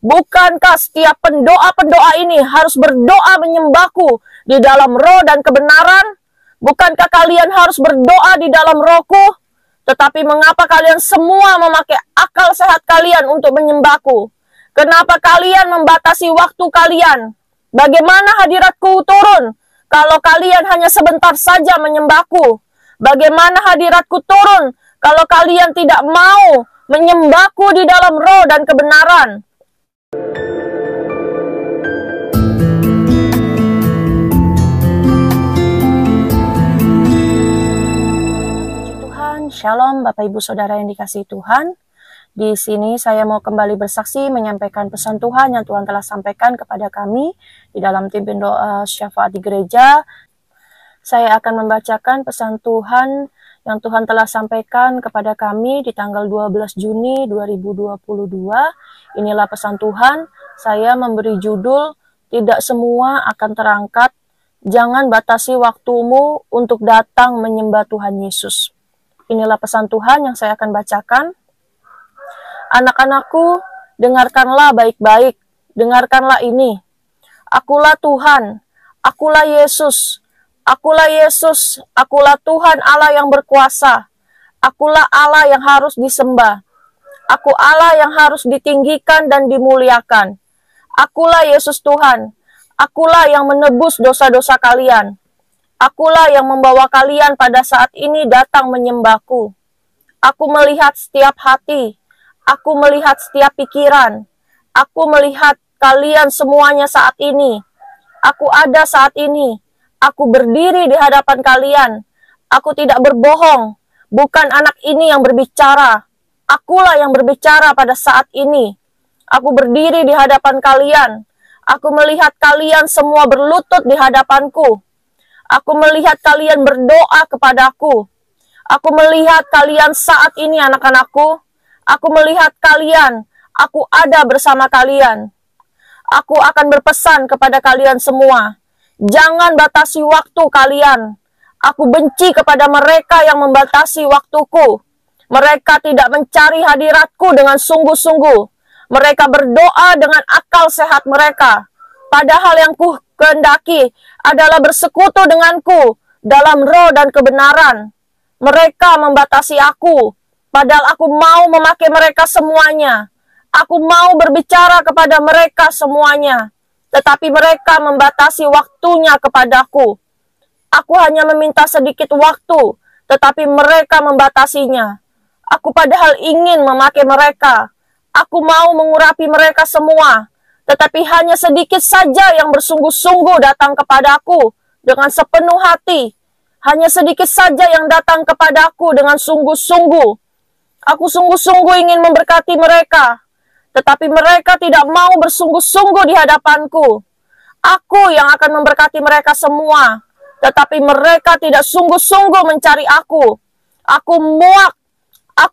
Bukankah setiap pendoa-pendoa ini harus berdoa menyembahku di dalam roh dan kebenaran? Bukankah kalian harus berdoa di dalam rohku? Tetapi mengapa kalian semua memakai akal sehat kalian untuk menyembahku? Kenapa kalian membatasi waktu kalian? Bagaimana hadiratku turun kalau kalian hanya sebentar saja menyembahku? Bagaimana hadiratku turun kalau kalian tidak mau menyembahku di dalam roh dan kebenaran? Shalom Bapak Ibu Saudara yang dikasihi Tuhan. Di sini saya mau kembali bersaksi menyampaikan pesan Tuhan yang Tuhan telah sampaikan kepada kami di dalam tim doa syafaat di gereja. Saya akan membacakan pesan Tuhan yang Tuhan telah sampaikan kepada kami di tanggal 12 Juni 2022. Inilah pesan Tuhan. Saya memberi judul "Tidak semua akan terangkat. Jangan batasi waktumu untuk datang menyembah Tuhan Yesus." Inilah pesan Tuhan yang saya akan bacakan. Anak-anakku, dengarkanlah baik-baik, dengarkanlah ini. Akulah Tuhan, akulah Yesus, akulah Yesus, akulah Tuhan Allah yang berkuasa. Akulah Allah yang harus disembah. Aku Allah yang harus ditinggikan dan dimuliakan. Akulah Yesus Tuhan, akulah yang menebus dosa-dosa kalian. Akulah yang membawa kalian pada saat ini datang menyembahku. Aku melihat setiap hati. Aku melihat setiap pikiran. Aku melihat kalian semuanya saat ini. Aku ada saat ini. Aku berdiri di hadapan kalian. Aku tidak berbohong. Bukan anak ini yang berbicara. Akulah yang berbicara pada saat ini. Aku berdiri di hadapan kalian. Aku melihat kalian semua berlutut di hadapanku. Aku melihat kalian berdoa kepadaku. Aku melihat kalian saat ini anak-anakku. Aku melihat kalian. Aku ada bersama kalian. Aku akan berpesan kepada kalian semua. Jangan batasi waktu kalian. Aku benci kepada mereka yang membatasi waktuku. Mereka tidak mencari hadiratku dengan sungguh-sungguh. Mereka berdoa dengan akal sehat mereka. Padahal yang ku kehendaki adalah bersekutu denganku dalam roh dan kebenaran. Mereka membatasi aku, padahal aku mau memakai mereka semuanya. Aku mau berbicara kepada mereka semuanya, tetapi mereka membatasi waktunya kepadaku. Aku hanya meminta sedikit waktu, tetapi mereka membatasinya. Aku padahal ingin memakai mereka. Aku mau mengurapi mereka semua. Tetapi hanya sedikit saja yang bersungguh-sungguh datang kepadaku dengan sepenuh hati. Hanya sedikit saja yang datang kepadaku dengan sungguh-sungguh. Aku sungguh-sungguh ingin memberkati mereka. Tetapi mereka tidak mau bersungguh-sungguh di hadapanku. Aku yang akan memberkati mereka semua. Tetapi mereka tidak sungguh-sungguh mencari aku. Aku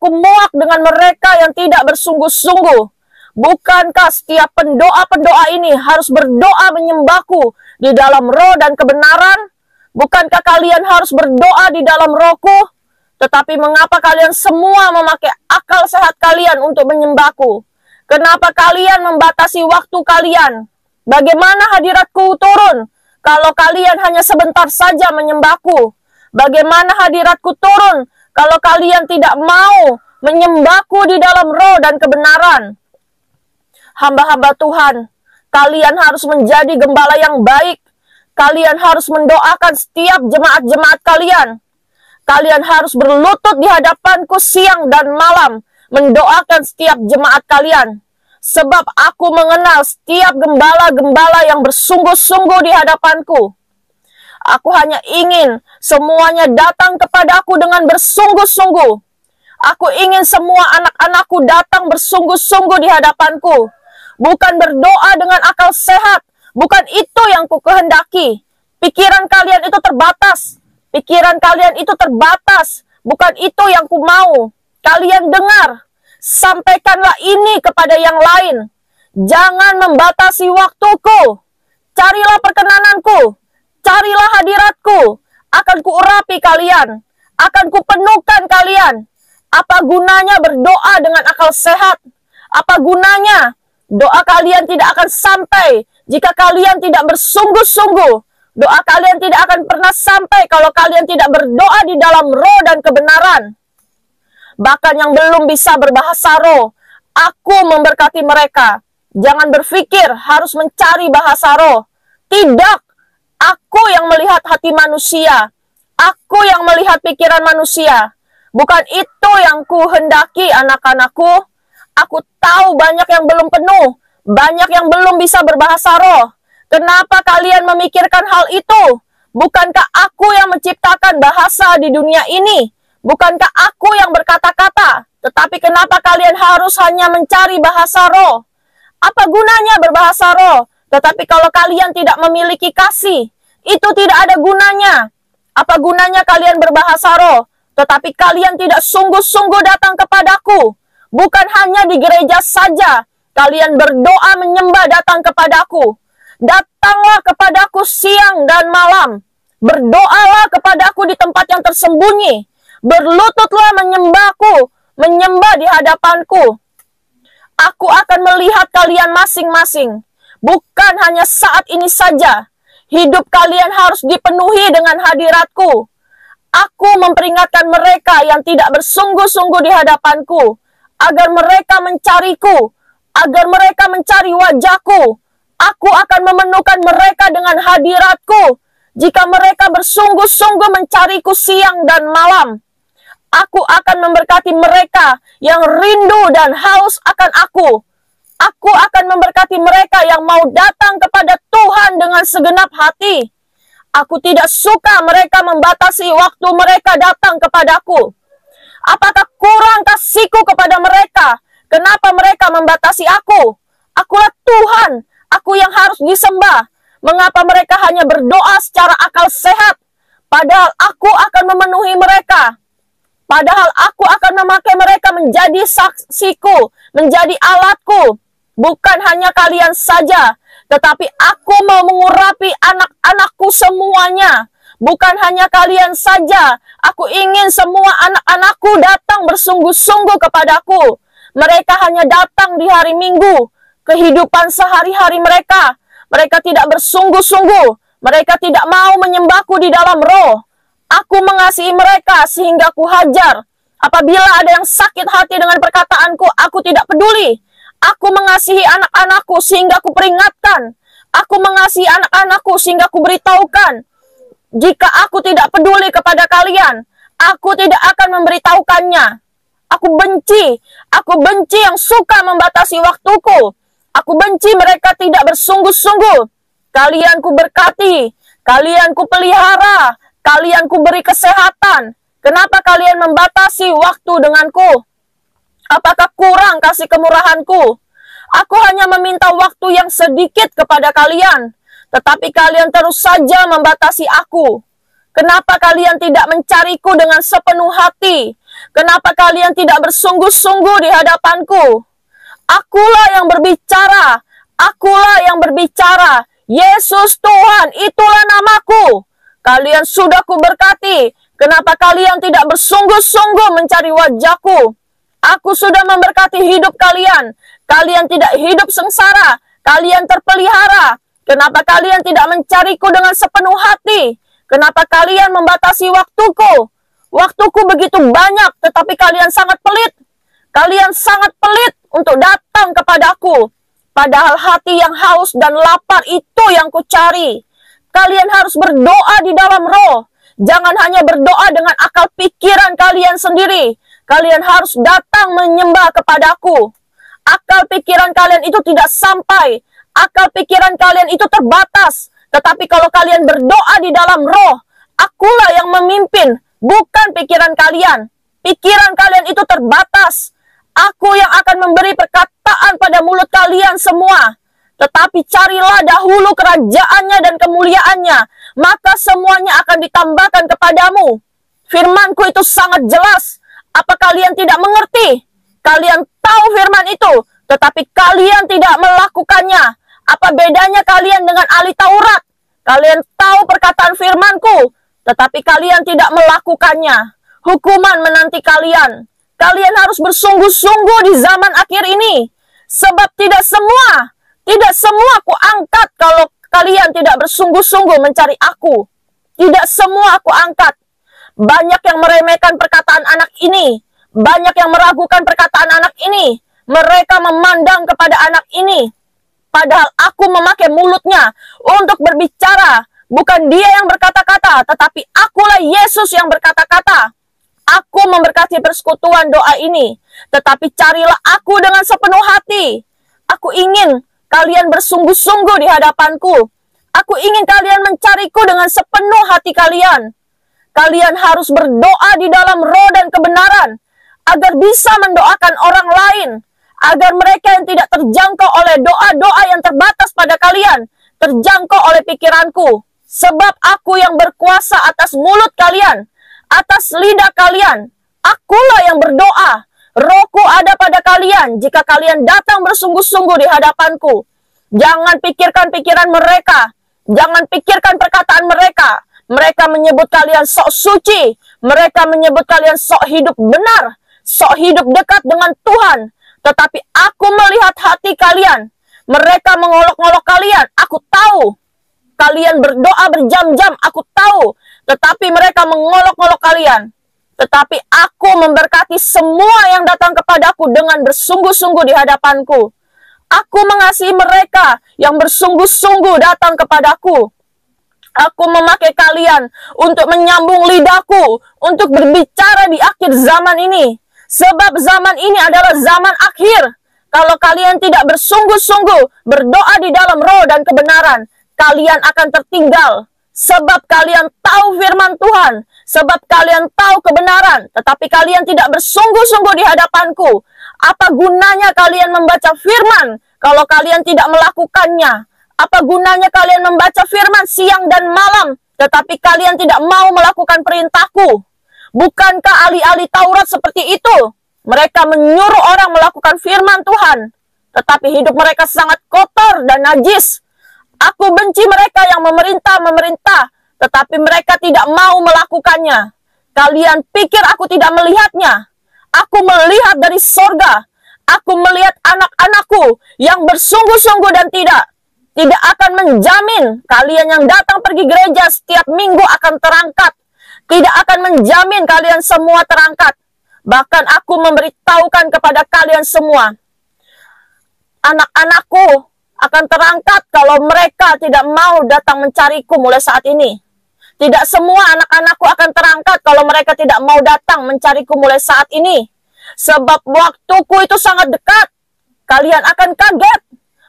muak dengan mereka yang tidak bersungguh-sungguh. Bukankah setiap pendoa-pendoa ini harus berdoa menyembahku di dalam roh dan kebenaran? Bukankah kalian harus berdoa di dalam rohku? Tetapi mengapa kalian semua memakai akal sehat kalian untuk menyembahku? Kenapa kalian membatasi waktu kalian? Bagaimana hadiratku turun kalau kalian hanya sebentar saja menyembahku? Bagaimana hadiratku turun kalau kalian tidak mau menyembahku di dalam roh dan kebenaran? Hamba-hamba Tuhan, kalian harus menjadi gembala yang baik. Kalian harus mendoakan setiap jemaat-jemaat kalian. Kalian harus berlutut di hadapanku siang dan malam, mendoakan setiap jemaat kalian. Sebab aku mengenal setiap gembala-gembala yang bersungguh-sungguh di hadapanku. Aku hanya ingin semuanya datang kepadaku dengan bersungguh-sungguh. Aku ingin semua anak-anakku datang bersungguh-sungguh di hadapanku. Bukan berdoa dengan akal sehat. Bukan itu yang ku kehendaki. Pikiran kalian itu terbatas. Pikiran kalian itu terbatas. Bukan itu yang ku mau. Kalian dengar. Sampaikanlah ini kepada yang lain. Jangan membatasi waktuku. Carilah perkenananku. Carilah hadiratku. Akan kuurapi kalian. Akan kupenuhkan kalian. Apa gunanya berdoa dengan akal sehat? Apa gunanya Doa kalian tidak akan sampai jika kalian tidak bersungguh-sungguh. Doa kalian tidak akan pernah sampai kalau kalian tidak berdoa di dalam roh dan kebenaran. Bahkan yang belum bisa berbahasa roh, aku memberkati mereka. Jangan berpikir harus mencari bahasa roh. Tidak, aku yang melihat hati manusia. Aku yang melihat pikiran manusia. Bukan itu yang kuhendaki, anak-anakku. Aku tahu banyak yang belum penuh. Banyak yang belum bisa berbahasa roh. Kenapa kalian memikirkan hal itu? Bukankah aku yang menciptakan bahasa di dunia ini? Bukankah aku yang berkata-kata? Tetapi kenapa kalian harus hanya mencari bahasa roh? Apa gunanya berbahasa roh? Tetapi kalau kalian tidak memiliki kasih, itu tidak ada gunanya. Apa gunanya kalian berbahasa roh, tetapi kalian tidak sungguh-sungguh datang kepadaku? Bukan hanya di gereja saja, kalian berdoa menyembah datang kepadaku. Datanglah kepadaku siang dan malam. Berdoalah kepadaku di tempat yang tersembunyi. Berlututlah menyembahku, menyembah di hadapanku. Aku akan melihat kalian masing-masing. Bukan hanya saat ini saja. Hidup kalian harus dipenuhi dengan hadiratku. Aku memperingatkan mereka yang tidak bersungguh-sungguh di hadapanku, agar mereka mencariku, agar mereka mencari wajahku. Aku akan memenuhkan mereka dengan hadiratku, jika mereka bersungguh-sungguh mencariku siang dan malam. Aku akan memberkati mereka yang rindu dan haus akan aku. Aku akan memberkati mereka yang mau datang kepada Tuhan dengan segenap hati. Aku tidak suka mereka membatasi waktu mereka datang kepadaku. Apakah kurang kasihku kepada mereka? Kenapa mereka membatasi aku? Akulah Tuhan, aku yang harus disembah. Mengapa mereka hanya berdoa secara akal sehat? Padahal aku akan memenuhi mereka. Padahal aku akan memakai mereka menjadi saksiku, menjadi alatku. Bukan hanya kalian saja, tetapi aku mau mengurapi anak-anakku semuanya. Bukan hanya kalian saja, aku ingin semua anak-anakku datang bersungguh-sungguh kepadaku. Mereka hanya datang di hari Minggu, kehidupan sehari-hari mereka. Mereka tidak bersungguh-sungguh, mereka tidak mau menyembahku di dalam roh. Aku mengasihi mereka sehingga ku hajar. Apabila ada yang sakit hati dengan perkataanku, aku tidak peduli. Aku mengasihi anak-anakku sehingga ku peringatkan. Aku mengasihi anak-anakku sehingga ku beritahukan. Jika aku tidak peduli kepada kalian, aku tidak akan memberitahukannya. Aku benci yang suka membatasi waktuku. Aku benci mereka tidak bersungguh-sungguh. Kalian ku berkati, kalian ku pelihara, kalian ku beri kesehatan. Kenapa kalian membatasi waktu denganku? Apakah kurang kasih kemurahanku? Aku hanya meminta waktu yang sedikit kepada kalian, tetapi kalian terus saja membatasi aku. Kenapa kalian tidak mencariku dengan sepenuh hati? Kenapa kalian tidak bersungguh-sungguh di hadapanku? Akulah yang berbicara. Akulah yang berbicara. Yesus Tuhan, itulah namaku. Kalian sudah kuberkati. Kenapa kalian tidak bersungguh-sungguh mencari wajahku? Aku sudah memberkati hidup kalian. Kalian tidak hidup sengsara. Kalian terpelihara. Kenapa kalian tidak mencariku dengan sepenuh hati? Kenapa kalian membatasi waktuku? Waktuku begitu banyak, tetapi kalian sangat pelit. Kalian sangat pelit untuk datang kepadaku. Padahal hati yang haus dan lapar itu yang kucari. Kalian harus berdoa di dalam roh. Jangan hanya berdoa dengan akal pikiran kalian sendiri. Kalian harus datang menyembah kepadaku. Akal pikiran kalian itu tidak sampai. Akal pikiran kalian itu terbatas. Tetapi kalau kalian berdoa di dalam roh, akulah yang memimpin, bukan pikiran kalian. Pikiran kalian itu terbatas. Aku yang akan memberi perkataan pada mulut kalian semua. Tetapi carilah dahulu kerajaannya dan kemuliaannya, maka semuanya akan ditambahkan kepadamu. Firmanku itu sangat jelas. Apa kalian tidak mengerti? Kalian tahu firman itu, tetapi kalian tidak melakukannya. Apa bedanya kalian dengan ahli Taurat? Kalian tahu perkataan firmanku, tetapi kalian tidak melakukannya. Hukuman menanti kalian. Kalian harus bersungguh-sungguh di zaman akhir ini. Sebab tidak semua aku angkat kalau kalian tidak bersungguh-sungguh mencari aku. Tidak semua aku angkat. Banyak yang meremehkan perkataan anak ini. Banyak yang meragukan perkataan anak ini. Mereka memandang kepada anak ini. Padahal aku memakai mulutnya untuk berbicara. Bukan dia yang berkata-kata, tetapi akulah Yesus yang berkata-kata. Aku memberkati persekutuan doa ini. Tetapi carilah aku dengan sepenuh hati. Aku ingin kalian bersungguh-sungguh di hadapanku. Aku ingin kalian mencariku dengan sepenuh hati kalian. Kalian harus berdoa di dalam roh dan kebenaran, agar bisa mendoakan orang lain, agar mereka yang tidak terjangkau oleh doa-doa yang terbatas pada kalian, terjangkau oleh pikiranku. Sebab aku yang berkuasa atas mulut kalian, atas lidah kalian. Akulah yang berdoa. Rohku ada pada kalian jika kalian datang bersungguh-sungguh di hadapanku. Jangan pikirkan pikiran mereka. Jangan pikirkan perkataan mereka. Mereka menyebut kalian sok suci. Mereka menyebut kalian sok hidup benar. Sok hidup dekat dengan Tuhan. Tetapi aku melihat hati kalian. Mereka mengolok-olok kalian. Aku tahu. Kalian berdoa berjam-jam. Aku tahu. Tetapi mereka mengolok-olok kalian. Tetapi aku memberkati semua yang datang kepadaku dengan bersungguh-sungguh di hadapanku. Aku mengasihi mereka yang bersungguh-sungguh datang kepadaku. Aku memakai kalian untuk menyambung lidahku, untuk berbicara di akhir zaman ini. Sebab zaman ini adalah zaman akhir. Kalau kalian tidak bersungguh-sungguh berdoa di dalam roh dan kebenaran, kalian akan tertinggal. Sebab kalian tahu firman Tuhan, sebab kalian tahu kebenaran, tetapi kalian tidak bersungguh-sungguh di hadapanku. Apa gunanya kalian membaca firman kalau kalian tidak melakukannya? Apa gunanya kalian membaca firman siang dan malam, tetapi kalian tidak mau melakukan perintahku? Bukankah ahli-ahli Taurat seperti itu? Mereka menyuruh orang melakukan firman Tuhan, tetapi hidup mereka sangat kotor dan najis. Aku benci mereka yang memerintah, tetapi mereka tidak mau melakukannya. Kalian pikir aku tidak melihatnya? Aku melihat dari sorga. Aku melihat anak-anakku yang bersungguh-sungguh dan tidak akan menjamin kalian yang datang pergi gereja setiap minggu akan terangkat. Tidak akan menjamin kalian semua terangkat. Bahkan aku memberitahukan kepada kalian semua, anak-anakku akan terangkat kalau mereka tidak mau datang mencariku mulai saat ini. Tidak semua anak-anakku akan terangkat kalau mereka tidak mau datang mencariku mulai saat ini. Sebab waktuku itu sangat dekat. Kalian akan kaget.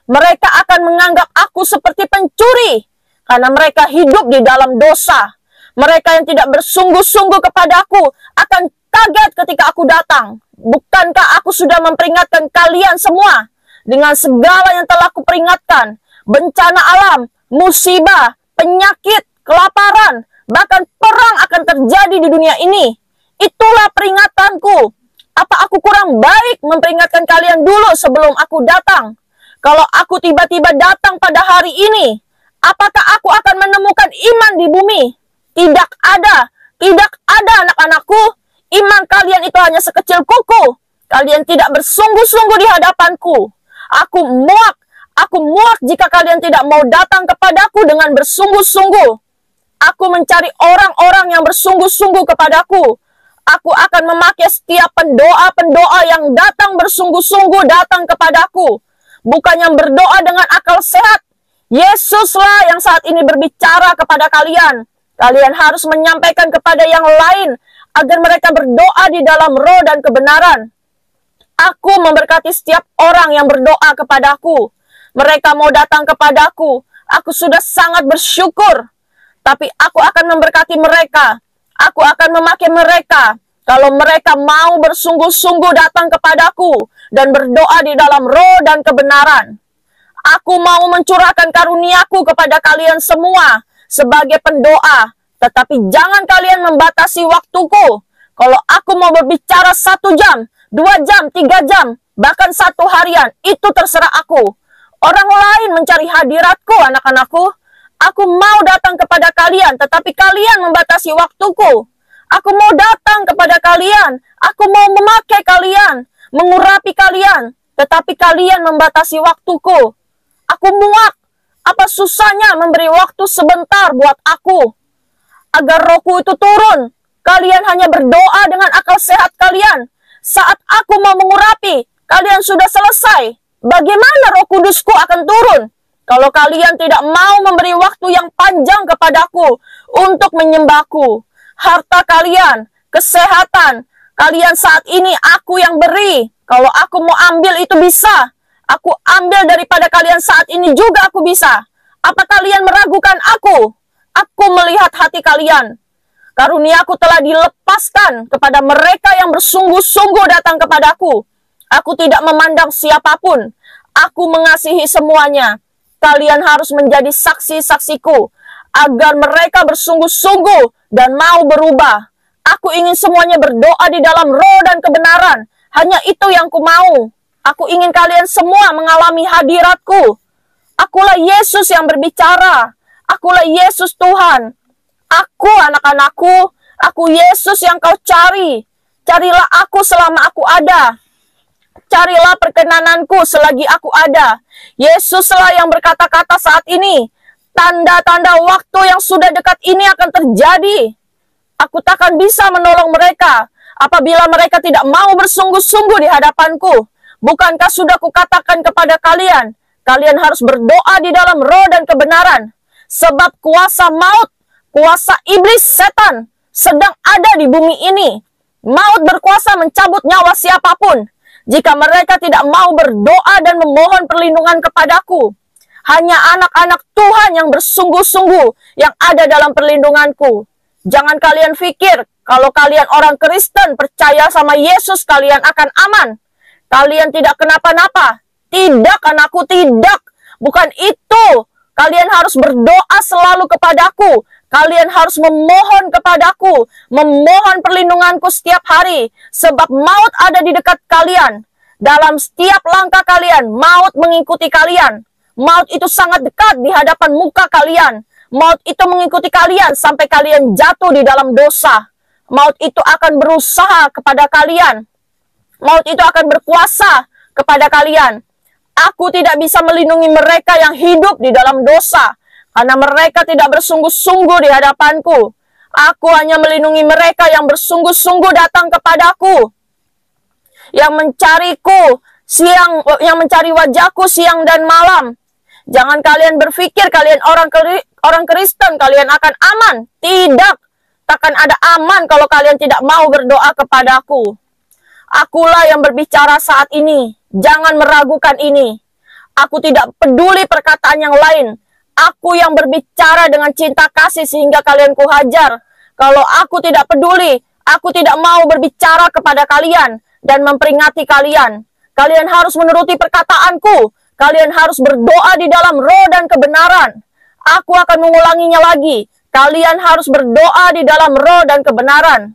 Mereka akan menganggap aku seperti pencuri. Karena mereka hidup di dalam dosa. Mereka yang tidak bersungguh-sungguh kepadaku akan kaget ketika aku datang. Bukankah aku sudah memperingatkan kalian semua? Dengan segala yang telah kuperingatkan, bencana alam, musibah, penyakit, kelaparan, bahkan perang akan terjadi di dunia ini. Itulah peringatanku. Apa aku kurang baik memperingatkan kalian dulu sebelum aku datang? Kalau aku tiba-tiba datang pada hari ini, apakah aku akan menemukan iman di bumi? Tidak ada anak-anakku. Iman kalian itu hanya sekecil kuku. Kalian tidak bersungguh-sungguh di hadapanku. Aku muak jika kalian tidak mau datang kepadaku dengan bersungguh-sungguh. Aku mencari orang-orang yang bersungguh-sungguh kepadaku. Aku akan memakai setiap pendoa-pendoa yang datang bersungguh-sungguh datang kepadaku. Bukan yang berdoa dengan akal sehat. Yesuslah yang saat ini berbicara kepada kalian. Kalian harus menyampaikan kepada yang lain agar mereka berdoa di dalam roh dan kebenaran. Aku memberkati setiap orang yang berdoa kepadaku. Mereka mau datang kepadaku. Aku sudah sangat bersyukur. Tapi aku akan memberkati mereka. Aku akan memakai mereka. Kalau mereka mau bersungguh-sungguh datang kepadaku dan berdoa di dalam roh dan kebenaran. Aku mau mencurahkan karuniaku kepada kalian semua sebagai pendoa. Tetapi jangan kalian membatasi waktuku. Kalau aku mau berbicara 1 jam, 2 jam, 3 jam, bahkan 1 harian, itu terserah aku. Orang lain mencari hadiratku, anak-anakku. Aku mau datang kepada kalian, tetapi kalian membatasi waktuku. Aku mau datang kepada kalian. Aku mau memakai kalian, mengurapi kalian. tetapi kalian membatasi waktuku. Aku muak. Apa susahnya memberi waktu sebentar buat aku? Agar rohku itu turun. Kalian hanya berdoa dengan akal sehat kalian. Saat aku mau mengurapi, kalian sudah selesai. Bagaimana Roh Kudusku akan turun kalau kalian tidak mau memberi waktu yang panjang kepadaku untuk menyembahku? Harta kalian, kesehatan kalian saat ini aku yang beri. Kalau aku mau ambil itu bisa. Aku ambil daripada kalian saat ini juga aku bisa. Apa kalian meragukan aku? Aku melihat hati kalian. Karuniaku telah dilepaskan kepada mereka yang bersungguh-sungguh datang kepadaku. Aku tidak memandang siapapun. Aku mengasihi semuanya. Kalian harus menjadi saksi-saksiku agar mereka bersungguh-sungguh dan mau berubah. Aku ingin semuanya berdoa di dalam roh dan kebenaran. Hanya itu yang ku mau. Aku ingin kalian semua mengalami hadiratku. Akulah Yesus yang berbicara. Akulah Yesus Tuhan. Aku anak-anakku. Aku Yesus yang kau cari. Carilah aku selama aku ada. Carilah perkenananku selagi aku ada. Yesuslah yang berkata-kata saat ini. Tanda-tanda waktu yang sudah dekat ini akan terjadi. Aku takkan bisa menolong mereka apabila mereka tidak mau bersungguh-sungguh di hadapanku. Bukankah sudah kukatakan kepada kalian, kalian harus berdoa di dalam roh dan kebenaran. Sebab kuasa maut, kuasa iblis setan sedang ada di bumi ini. Maut berkuasa mencabut nyawa siapapun jika mereka tidak mau berdoa dan memohon perlindungan kepadaku. Hanya anak-anak Tuhan yang bersungguh-sungguh yang ada dalam perlindunganku. Jangan kalian pikir kalau kalian orang Kristen percaya sama Yesus kalian akan aman. Kalian tidak kenapa-napa. Tidak, anakku, tidak. Bukan itu. Kalian harus berdoa selalu kepadaku. Kalian harus memohon kepadaku, memohon perlindunganku setiap hari, sebab maut ada di dekat kalian. Dalam setiap langkah kalian, maut mengikuti kalian. Maut itu sangat dekat di hadapan muka kalian. Maut itu mengikuti kalian sampai kalian jatuh di dalam dosa. Maut itu akan berusaha kepada kalian. Maut itu akan berkuasa kepada kalian. Aku tidak bisa melindungi mereka yang hidup di dalam dosa, karena mereka tidak bersungguh-sungguh di hadapanku. Aku hanya melindungi mereka yang bersungguh-sungguh datang kepadaku, yang mencariku yang mencari wajahku siang dan malam. Jangan kalian berpikir kalian orang Kristen kalian akan aman. Tidak, takkan ada aman kalau kalian tidak mau berdoa kepadaku. Akulah yang berbicara saat ini. Jangan meragukan ini. Aku tidak peduli perkataan yang lain. Aku yang berbicara dengan cinta kasih sehingga kalian kuhajar. Kalau aku tidak peduli, aku tidak mau berbicara kepada kalian dan memperingati kalian. Kalian harus menuruti perkataanku. Kalian harus berdoa di dalam roh dan kebenaran. Aku akan mengulanginya lagi. Kalian harus berdoa di dalam roh dan kebenaran.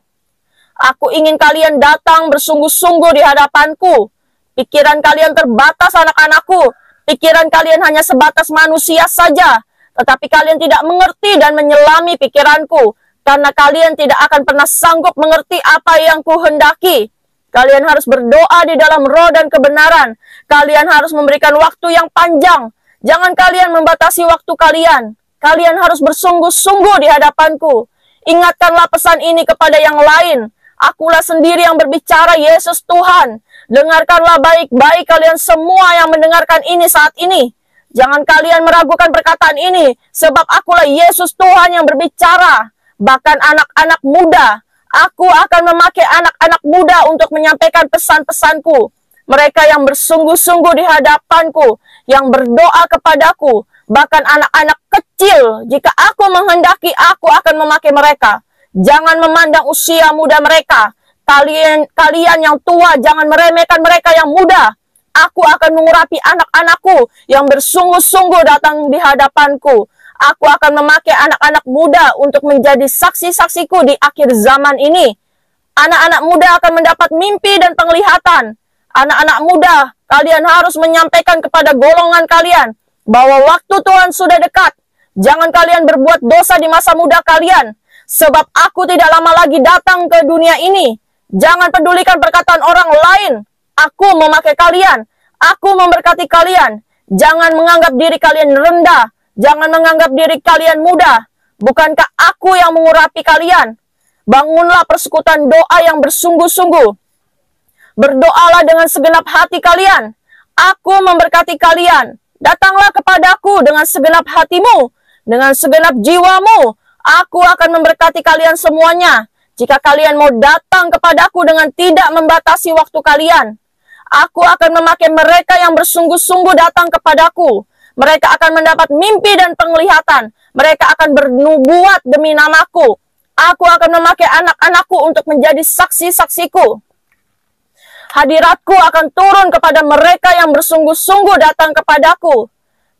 Aku ingin kalian datang bersungguh-sungguh di hadapanku. Pikiran kalian terbatas, anak-anakku. Pikiran kalian hanya sebatas manusia saja. Tetapi kalian tidak mengerti dan menyelami pikiranku. Karena kalian tidak akan pernah sanggup mengerti apa yang kuhendaki. Kalian harus berdoa di dalam roh dan kebenaran. Kalian harus memberikan waktu yang panjang. Jangan kalian membatasi waktu kalian. Kalian harus bersungguh-sungguh di hadapanku. Ingatkanlah pesan ini kepada yang lain. Akulah sendiri yang berbicara, Yesus Tuhan. Dengarkanlah baik-baik kalian semua yang mendengarkan ini saat ini. Jangan kalian meragukan perkataan ini, sebab akulah Yesus Tuhan yang berbicara. Bahkan anak-anak muda, aku akan memakai anak-anak muda untuk menyampaikan pesan-pesanku. Mereka yang bersungguh-sungguh di hadapanku, yang berdoa kepadaku. Bahkan anak-anak kecil, jika aku menghendaki, aku akan memakai mereka. Jangan memandang usia muda mereka. Kalian yang tua, jangan meremehkan mereka yang muda. Aku akan mengurapi anak-anakku yang bersungguh-sungguh datang di hadapanku. Aku akan memakai anak-anak muda untuk menjadi saksi-saksiku di akhir zaman ini. Anak-anak muda akan mendapat mimpi dan penglihatan. Anak-anak muda, kalian harus menyampaikan kepada golongan kalian bahwa waktu Tuhan sudah dekat. Jangan kalian berbuat dosa di masa muda kalian. Sebab aku tidak lama lagi datang ke dunia ini. Jangan pedulikan perkataan orang lain. Aku memakai kalian. Aku memberkati kalian. Jangan menganggap diri kalian rendah. Jangan menganggap diri kalian mudah. Bukankah aku yang mengurapi kalian? Bangunlah persekutuan doa yang bersungguh-sungguh. Berdoalah dengan segenap hati kalian. Aku memberkati kalian. Datanglah kepadaku dengan segenap hatimu, dengan segenap jiwamu. Aku akan memberkati kalian semuanya. Jika kalian mau datang kepadaku dengan tidak membatasi waktu kalian, aku akan memakai mereka yang bersungguh-sungguh datang kepadaku. Mereka akan mendapat mimpi dan penglihatan. Mereka akan bernubuat demi namaku. Aku akan memakai anak-anakku untuk menjadi saksi-saksiku. Hadiratku akan turun kepada mereka yang bersungguh-sungguh datang kepadaku.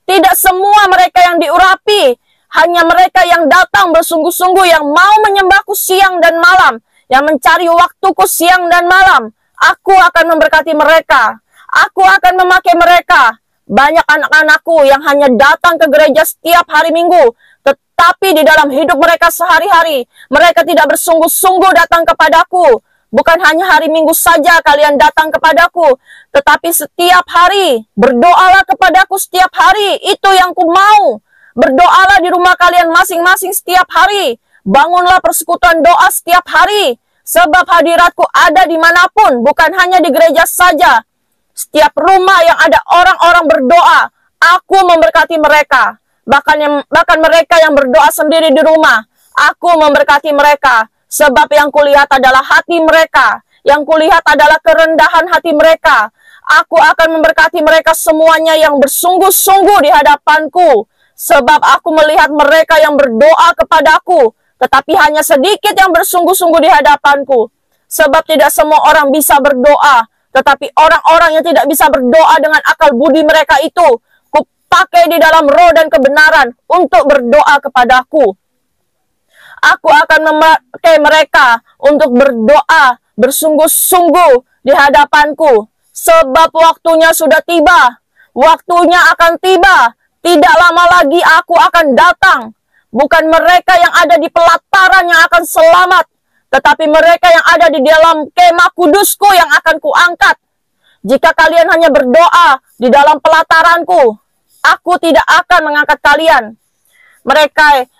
Tidak semua mereka yang diurapi, hanya mereka yang datang bersungguh-sungguh, yang mau menyembahku siang dan malam, yang mencari waktuku siang dan malam. Aku akan memberkati mereka. Aku akan memakai mereka. Banyak anak-anakku yang hanya datang ke gereja setiap hari Minggu, tetapi di dalam hidup mereka sehari-hari, mereka tidak bersungguh-sungguh datang kepadaku. Bukan hanya hari Minggu saja kalian datang kepadaku, tetapi setiap hari. Berdoalah kepadaku setiap hari, itu yang ku mau. Berdoalah di rumah kalian masing-masing setiap hari. Bangunlah persekutuan doa setiap hari. Sebab hadiratku ada dimanapun, bukan hanya di gereja saja. Setiap rumah yang ada orang-orang berdoa, aku memberkati mereka. Bahkan mereka yang berdoa sendiri di rumah, aku memberkati mereka. Sebab yang kulihat adalah hati mereka. Yang kulihat adalah kerendahan hati mereka. Aku akan memberkati mereka semuanya yang bersungguh-sungguh di hadapanku. Sebab aku melihat mereka yang berdoa kepadaku, tetapi hanya sedikit yang bersungguh-sungguh di hadapanku. Sebab tidak semua orang bisa berdoa, tetapi orang-orang yang tidak bisa berdoa dengan akal budi mereka itu, kupakai di dalam roh dan kebenaran untuk berdoa kepadaku. Aku akan memakai mereka untuk berdoa bersungguh-sungguh di hadapanku. Sebab waktunya sudah tiba. Waktunya akan tiba. Tidak lama lagi aku akan datang. Bukan mereka yang ada di pelataran yang akan selamat, tetapi mereka yang ada di dalam kemah kudusku yang akan kuangkat. Jika kalian hanya berdoa di dalam pelataranku, aku tidak akan mengangkat kalian.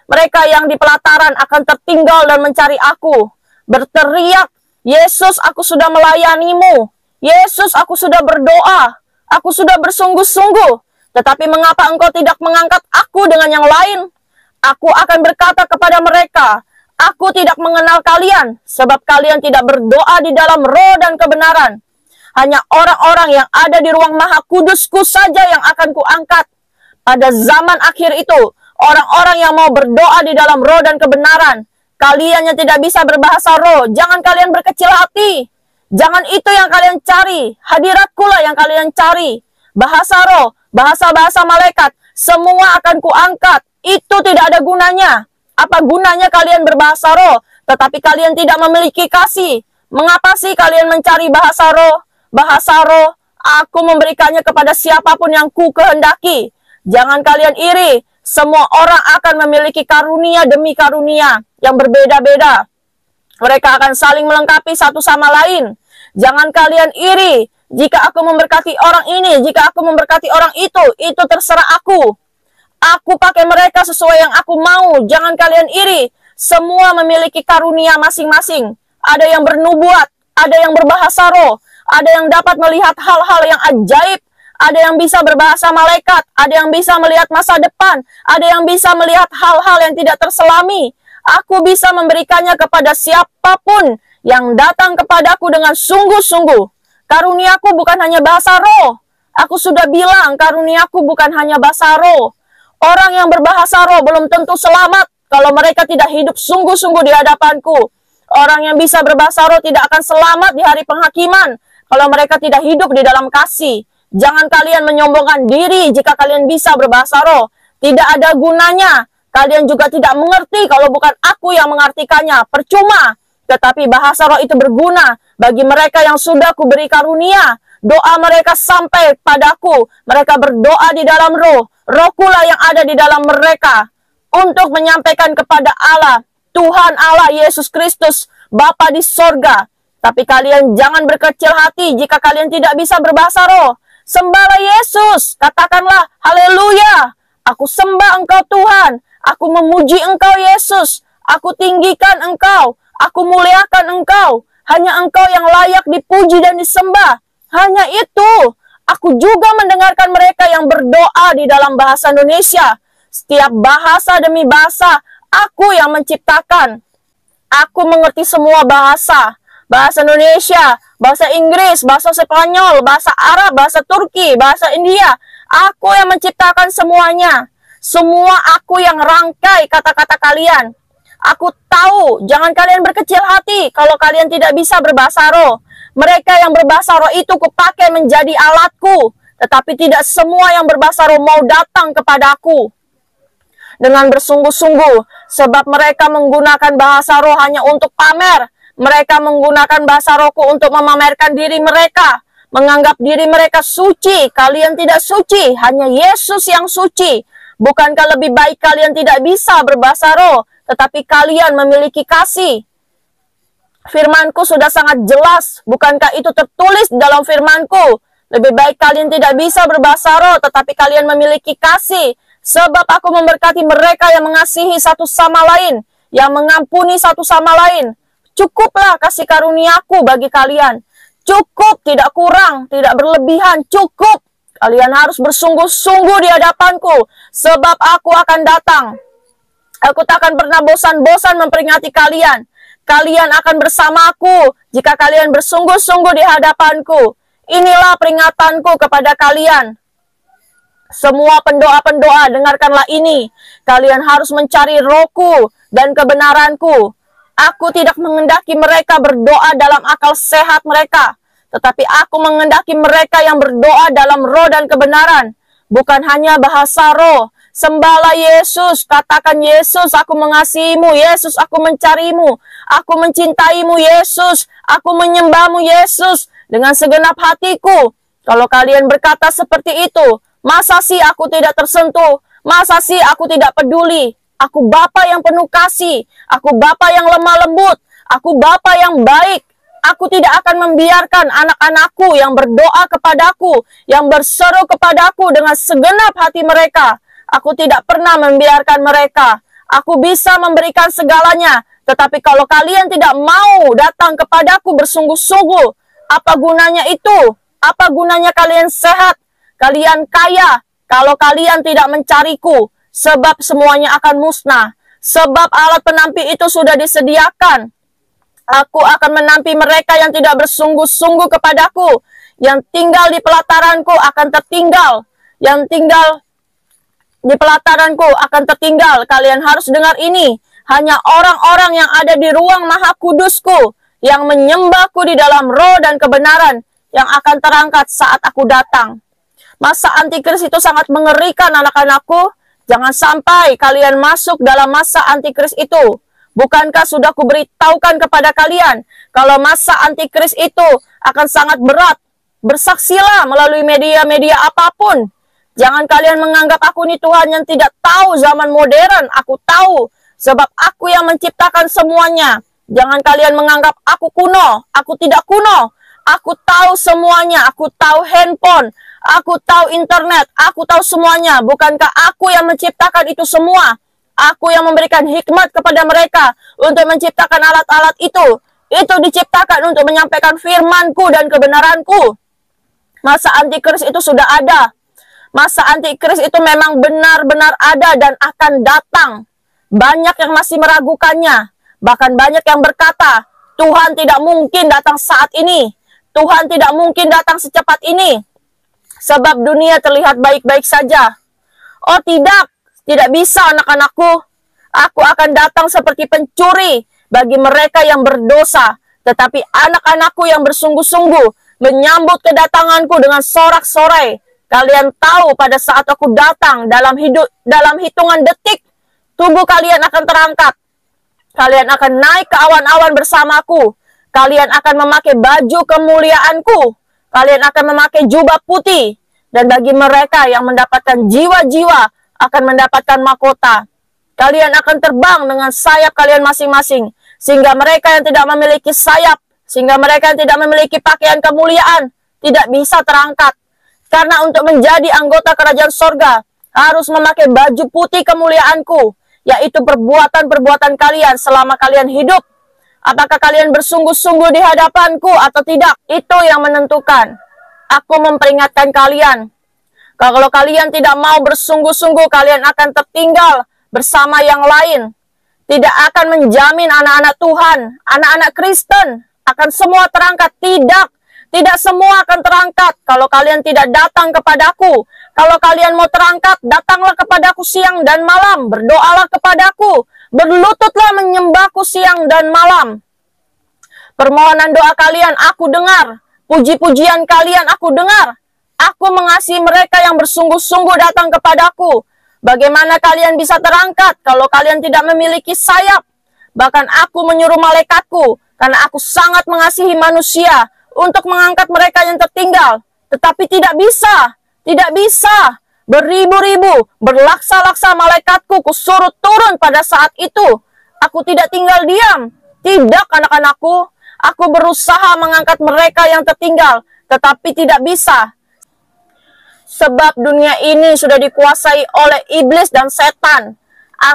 Mereka yang di pelataran akan tertinggal dan mencari aku. Berteriak, Yesus, aku sudah melayanimu. Yesus, aku sudah berdoa. Aku sudah bersungguh-sungguh. Tetapi mengapa engkau tidak mengangkat aku dengan yang lain? Aku akan berkata kepada mereka, aku tidak mengenal kalian, sebab kalian tidak berdoa di dalam roh dan kebenaran. Hanya orang-orang yang ada di ruang maha kudusku saja yang akan kuangkat. Pada zaman akhir itu, orang-orang yang mau berdoa di dalam roh dan kebenaran. Kalian yang tidak bisa berbahasa roh, jangan kalian berkecil hati. Jangan itu yang kalian cari. Hadiratku lah yang kalian cari. Bahasa roh, bahasa-bahasa malaikat, semua akan kuangkat. Itu tidak ada gunanya. Apa gunanya kalian berbahasa roh, tetapi kalian tidak memiliki kasih? Mengapa sih kalian mencari bahasa roh? Bahasa roh, aku memberikannya kepada siapapun yang ku kehendaki. Jangan kalian iri. Semua orang akan memiliki karunia demi karunia yang berbeda-beda. Mereka akan saling melengkapi satu sama lain. Jangan kalian iri. Jika aku memberkati orang ini, jika aku memberkati orang itu terserah aku. Aku pakai mereka sesuai yang aku mau. Jangan kalian iri. Semua memiliki karunia masing-masing. Ada yang bernubuat, ada yang berbahasa roh, ada yang dapat melihat hal-hal yang ajaib. Ada yang bisa berbahasa malaikat, ada yang bisa melihat masa depan, ada yang bisa melihat hal-hal yang tidak terselami. Aku bisa memberikannya kepada siapapun yang datang kepadaku dengan sungguh-sungguh. Karuniaku bukan hanya bahasa roh. Aku sudah bilang karuniaku bukan hanya bahasa roh. Orang yang berbahasa roh belum tentu selamat kalau mereka tidak hidup sungguh-sungguh di hadapanku. Orang yang bisa berbahasa roh tidak akan selamat di hari penghakiman kalau mereka tidak hidup di dalam kasih. Jangan kalian menyombongkan diri jika kalian bisa berbahasa roh. Tidak ada gunanya. Kalian juga tidak mengerti kalau bukan aku yang mengartikannya. Percuma. Tetapi bahasa roh itu berguna bagi mereka yang sudah kuberi karunia. Doa mereka sampai padaku. Mereka berdoa di dalam roh. Rohkulah yang ada di dalam mereka. Untuk menyampaikan kepada Allah, Tuhan Allah Yesus Kristus, Bapa di sorga. Tapi kalian jangan berkecil hati jika kalian tidak bisa berbahasa roh. Sembahlah Yesus, katakanlah, haleluya. Aku sembah Engkau Tuhan, aku memuji Engkau Yesus, aku tinggikan Engkau, aku muliakan Engkau. Hanya Engkau yang layak dipuji dan disembah. Hanya itu. Aku juga mendengarkan mereka yang berdoa di dalam bahasa Indonesia. Setiap bahasa demi bahasa, aku yang menciptakan. Aku mengerti semua bahasa. Bahasa Indonesia, bahasa Inggris, bahasa Spanyol, bahasa Arab, bahasa Turki, bahasa India. Aku yang menciptakan semuanya. Semua aku yang rangkai kata-kata kalian. Aku tahu, jangan kalian berkecil hati kalau kalian tidak bisa berbahasa roh. Mereka yang berbahasa roh itu kupakai menjadi alatku, tetapi tidak semua yang berbahasa roh mau datang kepadaku dengan bersungguh-sungguh, sebab mereka menggunakan bahasa roh hanya untuk pamer. Mereka menggunakan bahasa rohku untuk memamerkan diri mereka, menganggap diri mereka suci. Kalian tidak suci, hanya Yesus yang suci. Bukankah lebih baik kalian tidak bisa berbahasa roh, tetapi kalian memiliki kasih? Firmanku sudah sangat jelas, bukankah itu tertulis dalam firmanku? Lebih baik kalian tidak bisa berbahasa roh, tetapi kalian memiliki kasih. Sebab aku memberkati mereka yang mengasihi satu sama lain, yang mengampuni satu sama lain. Cukuplah kasih karuniaku bagi kalian. Cukup, tidak kurang, tidak berlebihan, cukup. Kalian harus bersungguh-sungguh di hadapanku, sebab aku akan datang. Aku tak akan pernah bosan-bosan memperingati kalian. Kalian akan bersamaku jika kalian bersungguh-sungguh di hadapanku. Inilah peringatanku kepada kalian. Semua pendoa-pendoa, dengarkanlah ini. Kalian harus mencari rohku dan kebenaranku. Aku tidak mengendaki mereka berdoa dalam akal sehat mereka, tetapi aku mengendaki mereka yang berdoa dalam roh dan kebenaran. Bukan hanya bahasa roh. Sembahlah Yesus, katakan Yesus, aku mengasihimu, Yesus, aku mencarimu, aku mencintaimu, Yesus, aku menyembahmu, Yesus, dengan segenap hatiku. Kalau kalian berkata seperti itu, masa sih aku tidak tersentuh? Masa sih aku tidak peduli? Aku Bapa yang penuh kasih, aku Bapa yang lemah lembut, aku Bapa yang baik. Aku tidak akan membiarkan anak-anakku yang berdoa kepadaku, yang berseru kepadaku dengan segenap hati mereka. Aku tidak pernah membiarkan mereka. Aku bisa memberikan segalanya. Tetapi kalau kalian tidak mau datang kepadaku bersungguh-sungguh, apa gunanya itu? Apa gunanya kalian sehat? Kalian kaya kalau kalian tidak mencariku. Sebab semuanya akan musnah. Sebab alat penampi itu sudah disediakan. Aku akan menampi mereka yang tidak bersungguh-sungguh kepadaku. Yang tinggal di pelataranku akan tertinggal. Yang tinggal di pelataranku akan tertinggal. Kalian harus dengar ini. Hanya orang-orang yang ada di ruang maha kudusku, yang menyembahku di dalam roh dan kebenaran, yang akan terangkat saat aku datang. Masa antikris itu sangat mengerikan, anak-anakku. Jangan sampai kalian masuk dalam masa antikris itu. Bukankah sudah kuberitahukan kepada kalian, kalau masa antikris itu akan sangat berat. Bersaksilah melalui media-media apapun. Jangan kalian menganggap aku ini Tuhan yang tidak tahu zaman modern. Aku tahu, sebab aku yang menciptakan semuanya. Jangan kalian menganggap aku kuno. Aku tidak kuno. Aku tahu semuanya. Aku tahu handphone. Aku tahu internet. Aku tahu semuanya. Bukankah aku yang menciptakan itu semua? Aku yang memberikan hikmat kepada mereka untuk menciptakan alat-alat itu. Itu diciptakan untuk menyampaikan firmanku dan kebenaranku. Masa antikris itu sudah ada. Masa antikris itu memang benar-benar ada dan akan datang. Banyak yang masih meragukannya. Bahkan banyak yang berkata, Tuhan tidak mungkin datang saat ini. Tuhan tidak mungkin datang secepat ini. Sebab dunia terlihat baik-baik saja. Oh tidak, tidak bisa anak-anakku. Aku akan datang seperti pencuri bagi mereka yang berdosa. Tetapi anak-anakku yang bersungguh-sungguh menyambut kedatanganku dengan sorak-sorai. Kalian tahu pada saat aku datang dalam hitungan detik, tubuh kalian akan terangkat. Kalian akan naik ke awan-awan bersamaku. Kalian akan memakai baju kemuliaanku. Kalian akan memakai jubah putih. Dan bagi mereka yang mendapatkan jiwa-jiwa akan mendapatkan mahkota. Kalian akan terbang dengan sayap kalian masing-masing. Sehingga mereka yang tidak memiliki sayap, sehingga mereka yang tidak memiliki pakaian kemuliaan, tidak bisa terangkat. Karena untuk menjadi anggota kerajaan sorga, harus memakai baju putih kemuliaanku, yaitu perbuatan-perbuatan kalian selama kalian hidup. Apakah kalian bersungguh-sungguh di hadapanku atau tidak? Itu yang menentukan. Aku memperingatkan kalian, kalau kalian tidak mau bersungguh-sungguh, kalian akan tertinggal bersama yang lain. Tidak akan menjamin anak-anak Tuhan, anak-anak Kristen akan semua terangkat. Tidak semua akan terangkat kalau kalian tidak datang kepadaku. Kalau kalian mau terangkat, datanglah kepadaku siang dan malam. Berdoalah kepadaku. Berlututlah menyembahku siang dan malam. Permohonan doa kalian aku dengar. Puji-pujian kalian aku dengar. Aku mengasihi mereka yang bersungguh-sungguh datang kepadaku. Bagaimana kalian bisa terangkat kalau kalian tidak memiliki sayap? Bahkan aku menyuruh malaikatku, karena aku sangat mengasihi manusia, untuk mengangkat mereka yang tertinggal. Tetapi tidak bisa. Beribu-ribu, berlaksa-laksa malaikatku kusuruh turun pada saat itu. Aku tidak tinggal diam. Tidak, anak-anakku. Aku berusaha mengangkat mereka yang tertinggal, tetapi tidak bisa. Sebab dunia ini sudah dikuasai oleh iblis dan setan.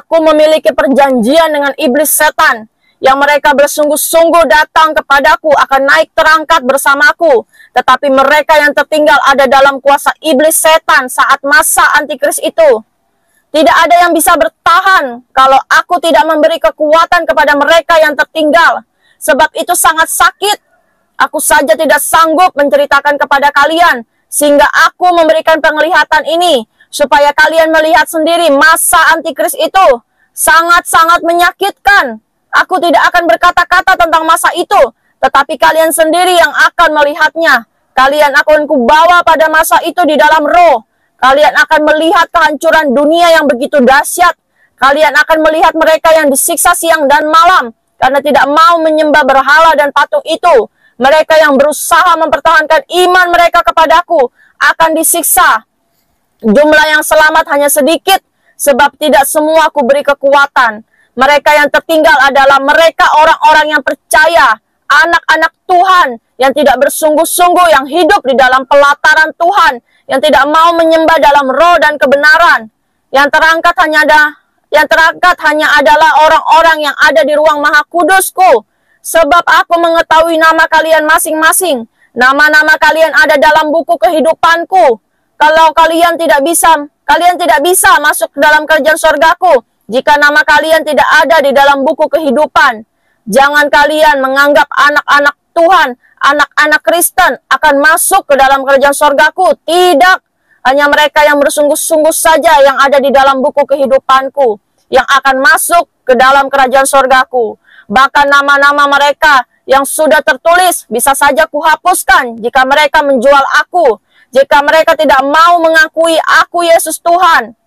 Aku memiliki perjanjian dengan iblis setan, yang mereka bersungguh-sungguh datang kepadaku akan naik terangkat bersamaku. Tetapi mereka yang tertinggal ada dalam kuasa iblis setan saat masa antikris itu. Tidak ada yang bisa bertahan kalau aku tidak memberi kekuatan kepada mereka yang tertinggal. Sebab itu sangat sakit. Aku saja tidak sanggup menceritakan kepada kalian, sehingga aku memberikan penglihatan ini, supaya kalian melihat sendiri masa antikris itu. Sangat-sangat menyakitkan. Aku tidak akan berkata-kata tentang masa itu, tetapi kalian sendiri yang akan melihatnya. Kalian akan kubawa pada masa itu di dalam roh. Kalian akan melihat kehancuran dunia yang begitu dahsyat. Kalian akan melihat mereka yang disiksa siang dan malam, karena tidak mau menyembah berhala dan patung itu. Mereka yang berusaha mempertahankan iman mereka kepadaku akan disiksa. Jumlah yang selamat hanya sedikit, sebab tidak semua aku beri kekuatan. Mereka yang tertinggal adalah mereka orang-orang yang percaya, anak-anak Tuhan, yang tidak bersungguh-sungguh, yang hidup di dalam pelataran Tuhan, yang tidak mau menyembah dalam roh dan kebenaran. Yang terangkat hanya adalah orang-orang yang ada di ruang maha kudusku. Sebab aku mengetahui nama kalian masing-masing. Nama-nama kalian ada dalam buku kehidupanku. Kalau kalian tidak bisa masuk ke dalam kerajaan sorgaku, jika nama kalian tidak ada di dalam buku kehidupan. Jangan kalian menganggap anak-anak Tuhan, anak-anak Kristen akan masuk ke dalam kerajaan sorgaku. Tidak. Hanya mereka yang bersungguh-sungguh saja yang ada di dalam buku kehidupanku, yang akan masuk ke dalam kerajaan sorgaku. Bahkan nama-nama mereka yang sudah tertulis bisa saja kuhapuskan jika mereka menjual aku. Jika mereka tidak mau mengakui aku Yesus Tuhan.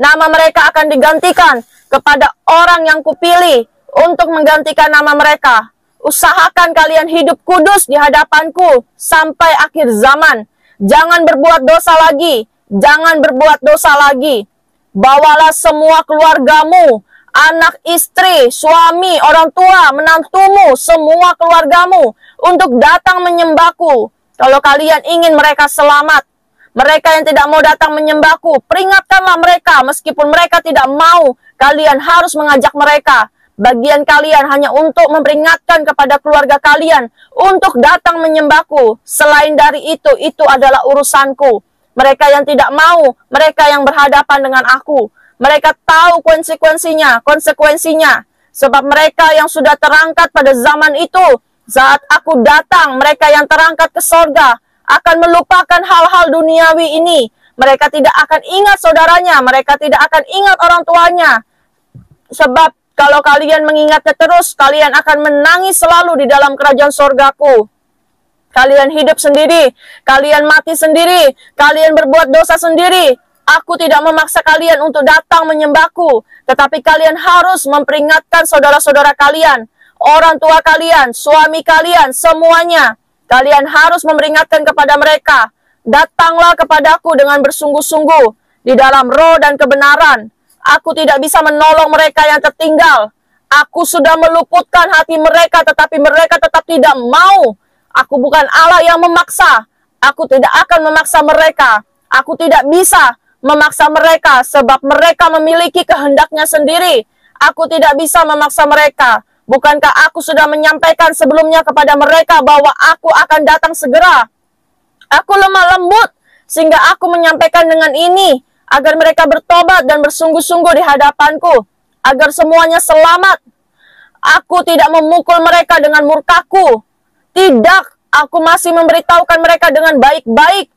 Nama mereka akan digantikan kepada orang yang kupilih untuk menggantikan nama mereka. Usahakan kalian hidup kudus di hadapanku sampai akhir zaman. Jangan berbuat dosa lagi. Jangan berbuat dosa lagi. Bawalah semua keluargamu, anak, istri, suami, orang tua, menantumu, semua keluargamu untuk datang menyembahku. Kalau kalian ingin mereka selamat, mereka yang tidak mau datang menyembahku, peringatkanlah mereka. Meskipun mereka tidak mau, kalian harus mengajak mereka. Bagian kalian hanya untuk memperingatkan kepada keluarga kalian untuk datang menyembahku. Selain dari itu adalah urusanku. Mereka yang tidak mau, mereka yang berhadapan dengan aku. Mereka tahu konsekuensinya. Sebab mereka yang sudah terangkat pada zaman itu, saat aku datang, mereka yang terangkat ke sorga akan melupakan hal-hal duniawi ini. Mereka tidak akan ingat saudaranya, mereka tidak akan ingat orang tuanya. Sebab kalau kalian mengingatnya terus, kalian akan menangis selalu di dalam kerajaan sorgaku. Kalian hidup sendiri, kalian mati sendiri, kalian berbuat dosa sendiri. Aku tidak memaksa kalian untuk datang menyembahku, tetapi kalian harus memperingatkan saudara-saudara kalian, orang tua kalian, suami kalian, semuanya. Kalian harus memperingatkan kepada mereka. Datanglah kepadaku dengan bersungguh-sungguh di dalam roh dan kebenaran. Aku tidak bisa menolong mereka yang tertinggal. Aku sudah meluputkan hati mereka, tetapi mereka tetap tidak mau. Aku bukan Allah yang memaksa. Aku tidak akan memaksa mereka. Aku tidak bisa memaksa mereka sebab mereka memiliki kehendaknya sendiri. Aku tidak bisa memaksa mereka. Bukankah aku sudah menyampaikan sebelumnya kepada mereka bahwa aku akan datang segera? Aku lemah lembut sehingga aku menyampaikan dengan ini agar mereka bertobat dan bersungguh-sungguh di hadapanku, agar semuanya selamat. Aku tidak memukul mereka dengan murkaku. Tidak, aku masih memberitahukan mereka dengan baik-baik.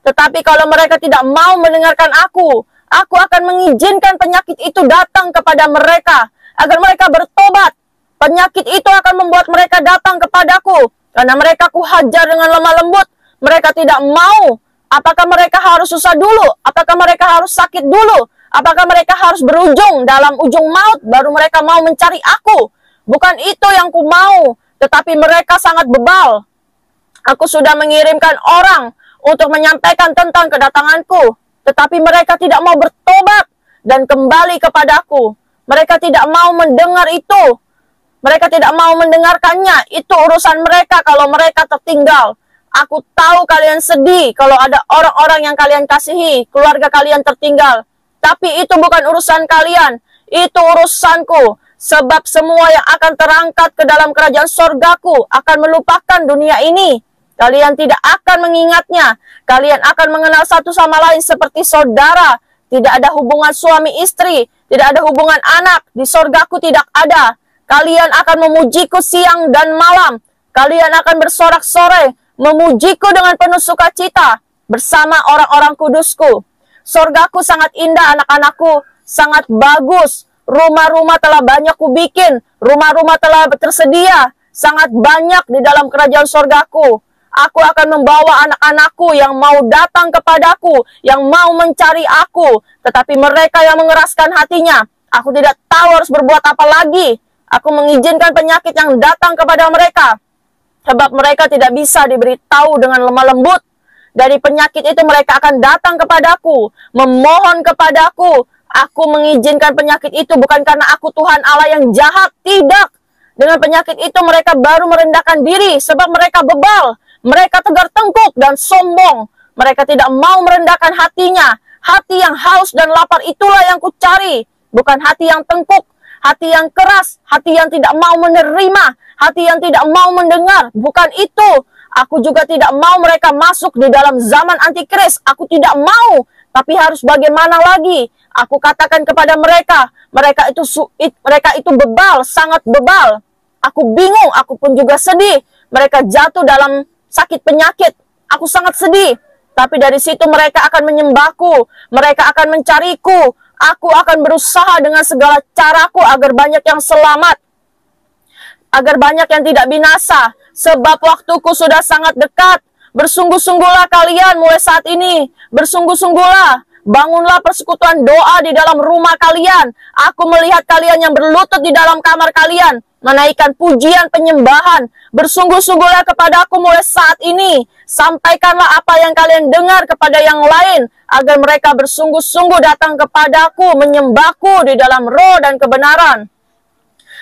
Tetapi kalau mereka tidak mau mendengarkan aku akan mengizinkan penyakit itu datang kepada mereka, agar mereka bertobat. Penyakit itu akan membuat mereka datang kepadaku, karena mereka kuhajar dengan lemah lembut. Mereka tidak mau. Apakah mereka harus susah dulu? Apakah mereka harus sakit dulu? Apakah mereka harus berujung dalam ujung maut baru mereka mau mencari aku? Bukan itu yang ku mau, tetapi mereka sangat bebal. Aku sudah mengirimkan orang untuk menyampaikan tentang kedatanganku, tetapi mereka tidak mau bertobat dan kembali kepadaku. Mereka tidak mau mendengar itu. Mereka tidak mau mendengarkannya. Itu urusan mereka kalau mereka tertinggal. Aku tahu kalian sedih kalau ada orang-orang yang kalian kasihi, keluarga kalian tertinggal. Tapi itu bukan urusan kalian. Itu urusanku. Sebab semua yang akan terangkat ke dalam kerajaan sorgaku akan melupakan dunia ini. Kalian tidak akan mengingatnya. Kalian akan mengenal satu sama lain seperti saudara. Tidak ada hubungan suami istri. Tidak ada hubungan anak. Di sorgaku tidak ada. Kalian akan memujiku siang dan malam. Kalian akan bersorak-sorai, memujiku dengan penuh sukacita bersama orang-orang kudusku. Sorgaku sangat indah, anak-anakku. Sangat bagus. Rumah-rumah telah banyak kubikin. Rumah-rumah telah tersedia. Sangat banyak di dalam kerajaan sorgaku. Aku akan membawa anak-anakku yang mau datang kepadaku, yang mau mencari aku. Tetapi mereka yang mengeraskan hatinya, aku tidak tahu harus berbuat apa lagi. Aku mengizinkan penyakit yang datang kepada mereka. Sebab mereka tidak bisa diberitahu dengan lemah lembut. Dari penyakit itu mereka akan datang kepadaku, memohon kepadaku. Aku mengizinkan penyakit itu bukan karena aku Tuhan Allah yang jahat. Tidak. Dengan penyakit itu mereka baru merendahkan diri sebab mereka bebal. Mereka tegar tengkuk dan sombong. Mereka tidak mau merendahkan hatinya. Hati yang haus dan lapar itulah yang kucari. Bukan hati yang tengkuk, hati yang keras, hati yang tidak mau menerima, hati yang tidak mau mendengar. Bukan itu. Aku juga tidak mau mereka masuk di dalam zaman antikris. Aku tidak mau. Tapi harus bagaimana lagi? Aku katakan kepada mereka, mereka itu bebal, sangat bebal. Aku bingung, aku pun juga sedih. Mereka jatuh dalam sakit penyakit. Aku sangat sedih. Tapi dari situ mereka akan menyembahku. Mereka akan mencariku. Aku akan berusaha dengan segala caraku agar banyak yang selamat. Agar banyak yang tidak binasa. Sebab waktuku sudah sangat dekat. Bersungguh-sungguhlah kalian mulai saat ini. Bersungguh-sungguhlah. Bangunlah persekutuan doa di dalam rumah kalian. Aku melihat kalian yang berlutut di dalam kamar kalian. Menaikkan pujian penyembahan. Bersungguh-sungguhlah kepadaku mulai saat ini. Sampaikanlah apa yang kalian dengar kepada yang lain. Agar mereka bersungguh-sungguh datang kepadaku. Menyembahku di dalam roh dan kebenaran.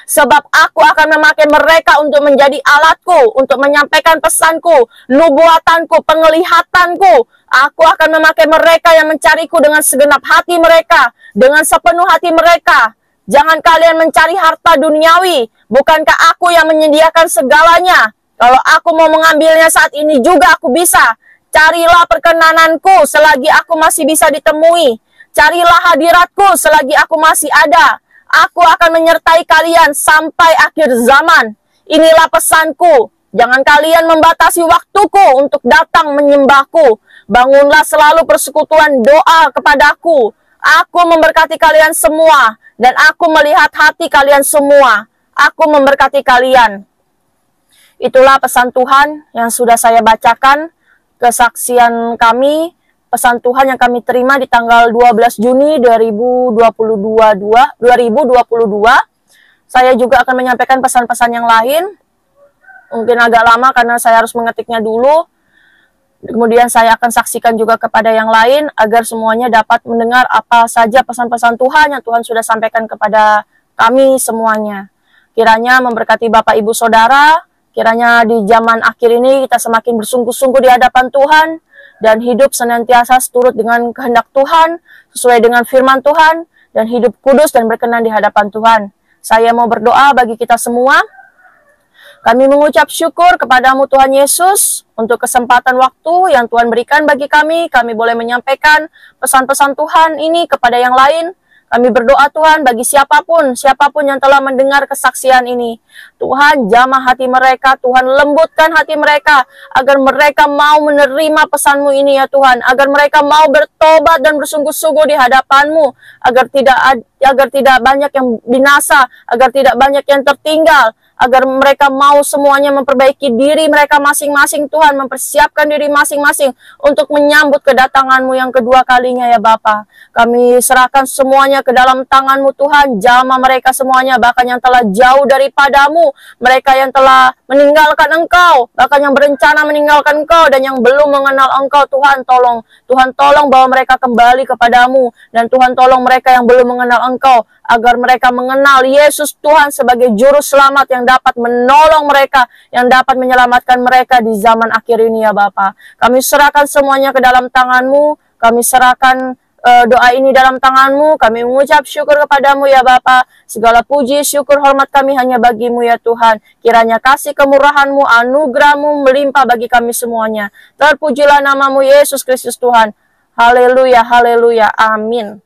Sebab aku akan memakai mereka untuk menjadi alatku. Untuk menyampaikan pesanku. Nubuatanku, penglihatanku. Aku akan memakai mereka yang mencariku dengan segenap hati mereka. Dengan sepenuh hati mereka. Jangan kalian mencari harta duniawi. Bukankah aku yang menyediakan segalanya? Kalau aku mau mengambilnya saat ini juga aku bisa. Carilah perkenananku selagi aku masih bisa ditemui. Carilah hadiratku selagi aku masih ada. Aku akan menyertai kalian sampai akhir zaman. Inilah pesanku. Jangan kalian membatasi waktuku untuk datang menyembahku. Bangunlah selalu persekutuan doa kepadaku. Aku memberkati kalian semua. Dan aku melihat hati kalian semua. Aku memberkati kalian. Itulah pesan Tuhan yang sudah saya bacakan. Kesaksian kami, pesan Tuhan yang kami terima di tanggal 12 Juni 2022. Saya juga akan menyampaikan pesan-pesan yang lain. Mungkin agak lama karena saya harus mengetiknya dulu. Kemudian saya akan saksikan juga kepada yang lain agar semuanya dapat mendengar apa saja pesan-pesan Tuhan yang Tuhan sudah sampaikan kepada kami semuanya. Kiranya memberkati Bapak Ibu Saudara Kiranya di zaman akhir ini kita semakin bersungguh-sungguh di hadapan Tuhan, dan hidup senantiasa seturut dengan kehendak Tuhan, sesuai dengan firman Tuhan, dan hidup kudus dan berkenan di hadapan Tuhan. Saya mau berdoa bagi kita semua. Kami mengucap syukur kepadamu Tuhan Yesus untuk kesempatan waktu yang Tuhan berikan bagi kami. Kami boleh menyampaikan pesan-pesan Tuhan ini kepada yang lain. Kami berdoa Tuhan bagi siapapun yang telah mendengar kesaksian ini. Tuhan jamah hati mereka, Tuhan lembutkan hati mereka, agar mereka mau menerima pesanmu ini ya Tuhan. Agar mereka mau bertobat dan bersungguh-sungguh di hadapanmu. Agar tidak banyak yang binasa, agar tidak banyak yang tertinggal. Agar mereka mau semuanya memperbaiki diri mereka masing-masing Tuhan, mempersiapkan diri masing-masing untuk menyambut kedatanganmu yang kedua kalinya ya Bapa. Kami serahkan semuanya ke dalam tanganmu Tuhan, jamah mereka semuanya, bahkan yang telah jauh daripadamu, mereka yang telah meninggalkan Engkau, bahkan yang berencana meninggalkan Engkau dan yang belum mengenal Engkau. Tuhan tolong bawa mereka kembali kepadamu, dan Tuhan tolong mereka yang belum mengenal Engkau, agar mereka mengenal Yesus Tuhan sebagai juru selamat yang dapat menolong mereka, yang dapat menyelamatkan mereka di zaman akhir ini ya Bapa. Kami serahkan semuanya ke dalam tangan-Mu, kami serahkan doa ini dalam tangan-Mu, kami mengucap syukur kepadamu ya Bapa. Segala puji, syukur, hormat kami hanya bagi-Mu ya Tuhan. Kiranya kasih kemurahan-Mu, anugerah-Mu melimpah bagi kami semuanya. Terpujilah nama-Mu Yesus Kristus Tuhan. Haleluya, haleluya, amin.